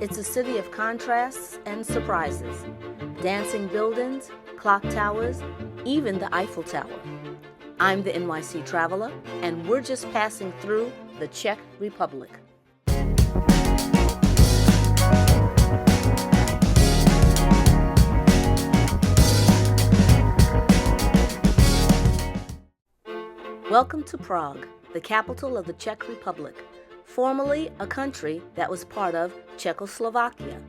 It's a city of contrasts and surprises. Dancing buildings, clock towers, even the Eiffel Tower. I'm the NYC Traveler, and we're just passing through the Czech Republic. Welcome to Prague, the capital of the Czech Republic, formerly a country that was part of Czechoslovakia.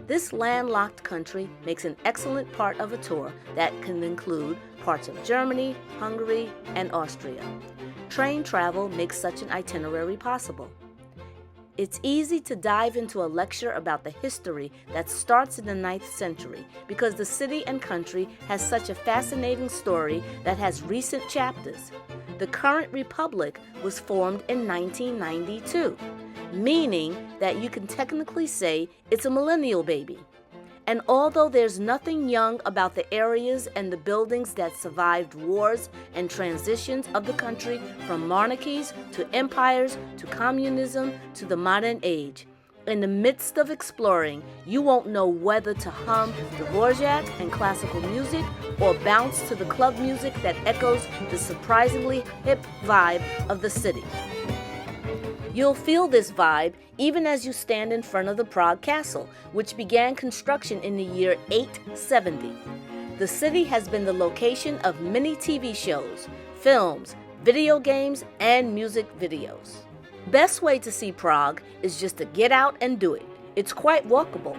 This landlocked country makes an excellent part of a tour that can include parts of Germany, Hungary, and Austria. Train travel makes such an itinerary possible. It's easy to dive into a lecture about the history that starts in the 9th century because the city and country has such a fascinating story that has recent chapters. The current republic was formed in 1992, meaning that you can technically say it's a millennial baby. And although there's nothing young about the areas and the buildings that survived wars and transitions of the country from monarchies to empires to communism to the modern age, in the midst of exploring, you won't know whether to hum Dvorak and classical music or bounce to the club music that echoes the surprisingly hip vibe of the city. You'll feel this vibe even as you stand in front of the Prague Castle, which began construction in the year 870. The city has been the location of many TV shows, films, video games, and music videos. Best way to see Prague is just to get out and do it. It's quite walkable.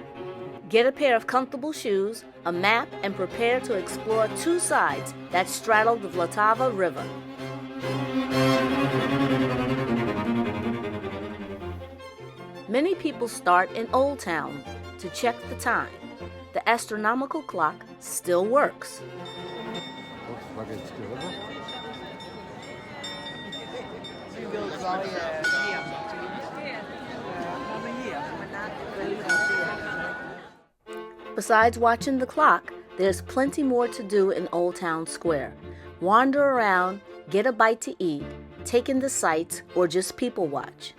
Get a pair of comfortable shoes, a map, and prepare to explore two sides that straddle the VLTAVA River. Many people start in Old Town to check the time. The astronomical clock still works. Besides watching the clock, there's plenty more to do in Old Town Square. Wander around, get a bite to eat, take in the sights, or just people watch.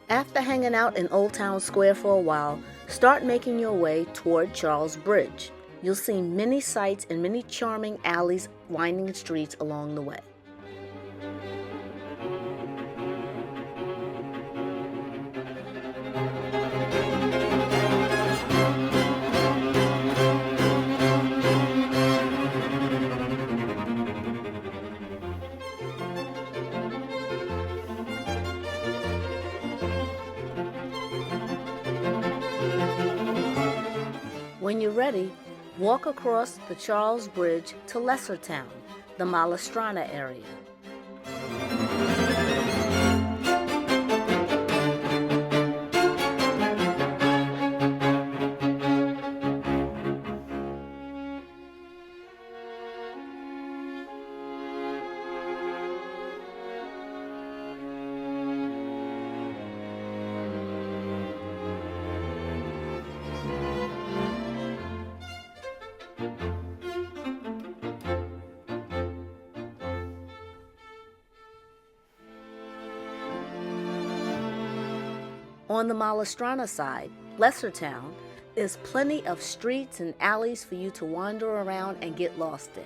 After hanging out in Old Town Square for a while, start making your way toward Charles Bridge. You'll see many sights and many charming alleys winding streets along the way. When you're ready, walk across the Charles Bridge to Lesser Town, the Malestrana area. On the Malestrana side, Lesser Town, there's plenty of streets and alleys for you to wander around and get lost in.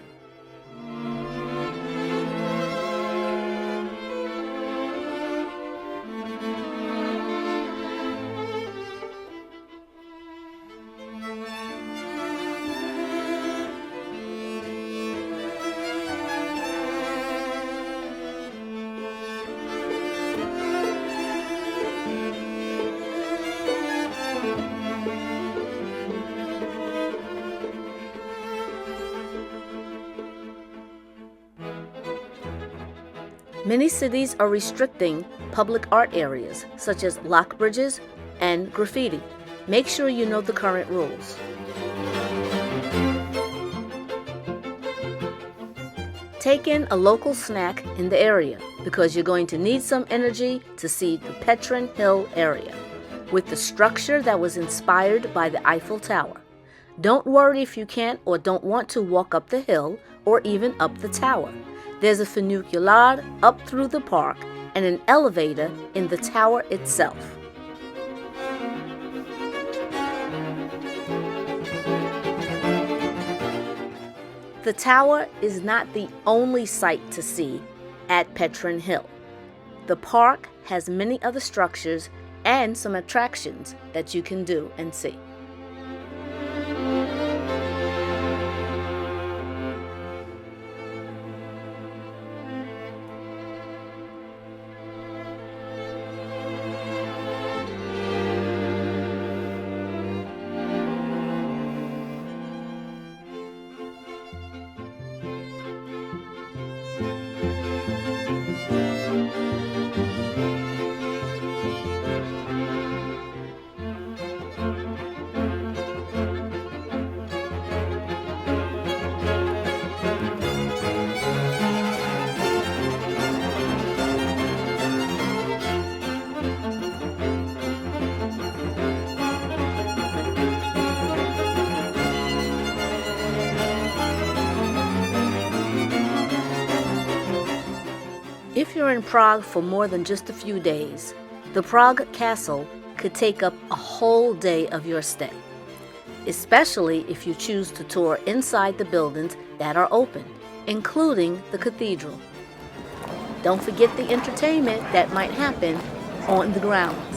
Many cities are restricting public art areas, such as lock bridges and graffiti. Make sure you know the current rules. Take in a local snack in the area because you're going to need some energy to see the Petrin Hill area, with the structure that was inspired by the Eiffel Tower. Don't worry if you can't or don't want to walk up the hill or even up the tower. There's a funicular up through the park and an elevator in the tower itself. The tower is not the only sight to see at Petrin Hill. The park has many other structures and some attractions that you can do and see. If you're in Prague for more than just a few days, the Prague Castle could take up a whole day of your stay, especially if you choose to tour inside the buildings that are open, including the cathedral. Don't forget the entertainment that might happen on the grounds.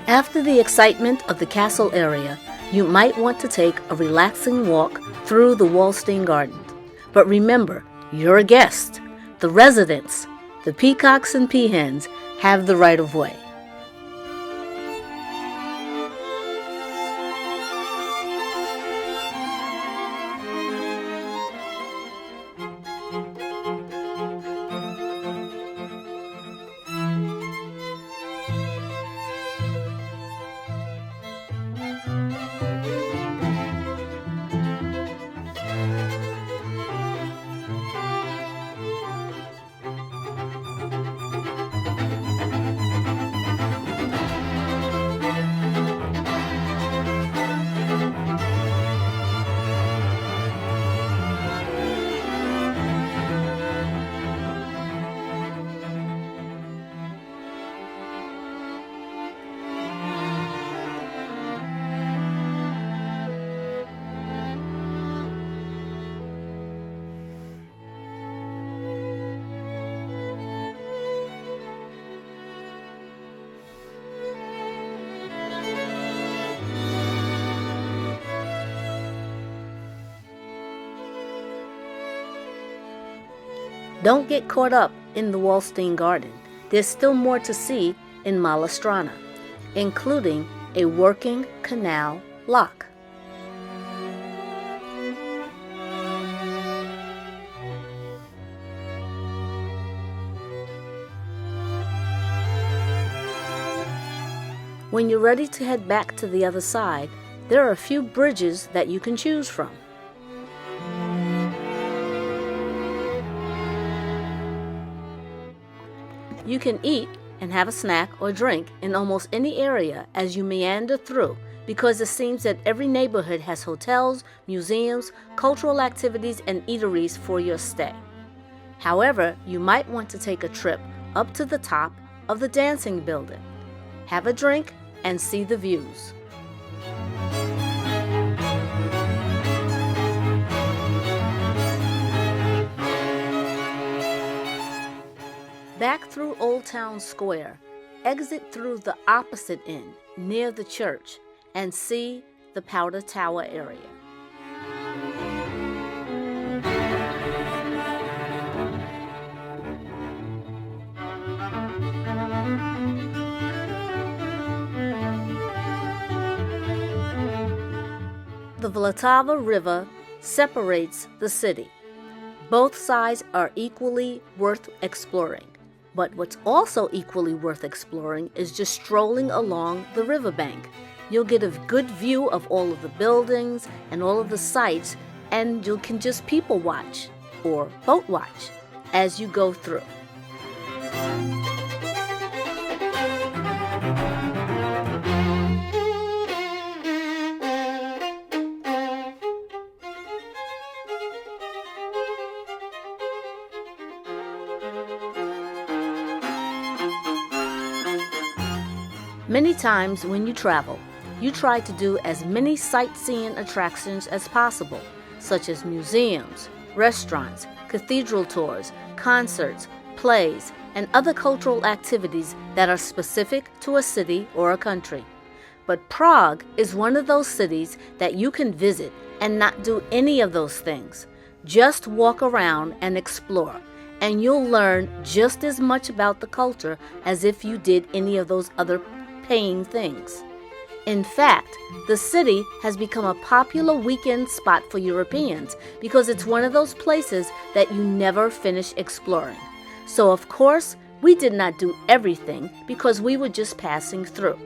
After the excitement of the castle area, you might want to take a relaxing walk through the Wallstein Garden. But remember, you're a guest. The residents, the peacocks and peahens, have the right of way. Don't get caught up in the Wallstein Garden. There's still more to see in Mala Strana, including a working canal lock. When you're ready to head back to the other side, there are a few bridges that you can choose from. You can eat and have a snack or drink in almost any area as you meander through, because it seems that every neighborhood has hotels, museums, cultural activities, and eateries for your stay. However, you might want to take a trip up to the top of the dancing building. Have a drink and see the views. Back through Old Town Square, exit through the opposite end, near the church, and see the Powder Tower area. The VLTAVA River separates the city. Both sides are equally worth exploring. But what's also equally worth exploring is just strolling along the riverbank. You'll get a good view of all of the buildings and all of the sights, and you can just people watch or boat watch as you go through. Many times when you travel, you try to do as many sightseeing attractions as possible, such as museums, restaurants, cathedral tours, concerts, plays, and other cultural activities that are specific to a city or a country. But Prague is one of those cities that you can visit and not do any of those things. Just walk around and explore, and you'll learn just as much about the culture as if you did any of those other paying things. In fact, the city has become a popular weekend spot for Europeans because it's one of those places that you never finish exploring. So of course, we did not do everything because we were just passing through.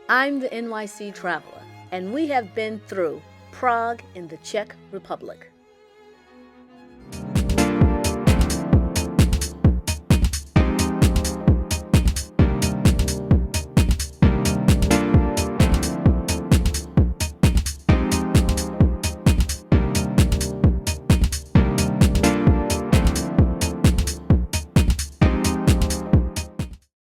I'm the NYC Traveler, and we have been through Prague in the Czech Republic.